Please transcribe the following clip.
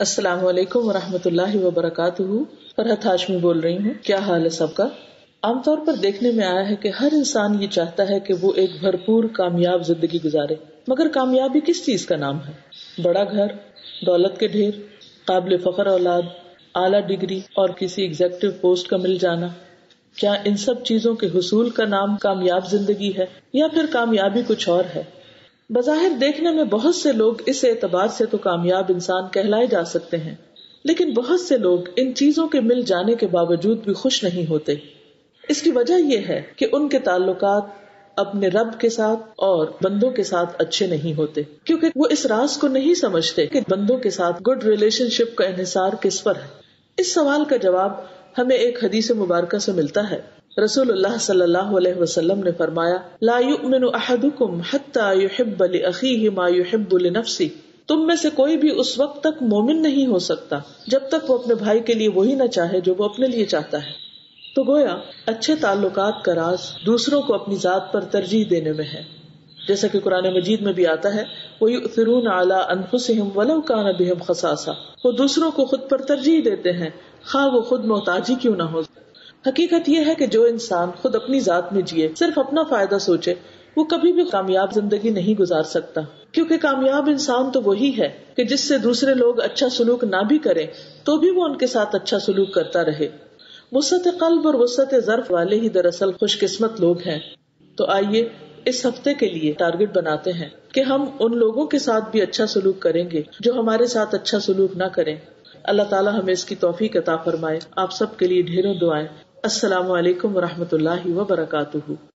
السلام علیکم ورحمۃ اللہ وبرکاتہ. فرحت ہاشمی بول رہی ہوں. کیا حال ہے سب کا؟ عام طور پر دیکھنے میں آیا ہے کہ ہر انسان یہ چاہتا ہے کہ وہ ایک بھرپور کامیاب زندگی گزارے، مگر کامیابی کس چیز کا نام ہے؟ بڑا گھر، دولت کے ڈھیر، قابل فخر اولاد، اعلیٰ ڈگری اور کسی ایگزیکٹو پوسٹ کا مل جانا؟ کیا ان سب چیزوں کے حصول کا نام کامیاب زندگی ہے، یا پھر کامیابی کچھ اور ہے؟ بظاہر دیکھنے میں بہت سے لوگ اس اعتبار سے تو کامیاب انسان کہلائے جا سکتے ہیں، لیکن بہت سے لوگ ان چیزوں کے مل جانے کے باوجود بھی خوش نہیں ہوتے. اس کی وجہ یہ ہے کہ ان کے تعلقات اپنے رب کے ساتھ اور بندوں کے ساتھ اچھے نہیں ہوتے، کیونکہ وہ اس راز کو نہیں سمجھتے کہ بندوں کے ساتھ گڈ ریلیشن شپ کا انحصار کس پر ہے. اس سوال کا جواب ہمیں ایک حدیث مبارکہ سے ملتا ہے. رسول اللہ صلی اللہ علیہ وسلم نے فرمایا، لا یؤمن احدکم حتی یحب لاخیہ ما یحب لنفسہ. تم میں سے کوئی بھی اس وقت تک مومن نہیں ہو سکتا جب تک وہ اپنے بھائی کے لیے وہی نہ چاہے جو وہ اپنے لیے چاہتا ہے. تو گویا اچھے تعلقات کا راز دوسروں کو اپنی ذات پر ترجیح دینے میں ہے، جیسا کہ قرآن مجید میں بھی آتا ہے، وَيُؤْثِرُونَ عَلَىٰ أَنفُسِهِمْ وَلَوْ كَانَ بِهِمْ خَصَاصَةٌ. وہ دوسروں کو خود پر ترجیح دیتے ہیں خواہ وہ خود محتاج ہی کیوں نہ ہو. حقیقت یہ ہے کہ جو انسان خود اپنی ذات میں جیے، صرف اپنا فائدہ سوچے، وہ کبھی بھی کامیاب زندگی نہیں گزار سکتا. کیونکہ کامیاب انسان تو وہی ہے کہ جس سے دوسرے لوگ اچھا سلوک نہ بھی کریں تو بھی وہ ان کے ساتھ اچھا سلوک کرتا رہے. وسعت قلب اور وسعت ظرف والے ہی دراصل خوش قسمت لوگ ہیں. تو آئیے اس ہفتے کے لیے ٹارگٹ بناتے ہیں کہ ہم ان لوگوں کے ساتھ بھی اچھا سلوک کریں گے جو ہمارے ساتھ اچھا سلوک نہ کریں. اللہ تعالیٰ ہمیں اس کی توفیق عطا فرمائے. آپ سب کے لیے ڈھیروں دعائیں. السلام علیکم ورحمۃ اللہ وبرکاتہ.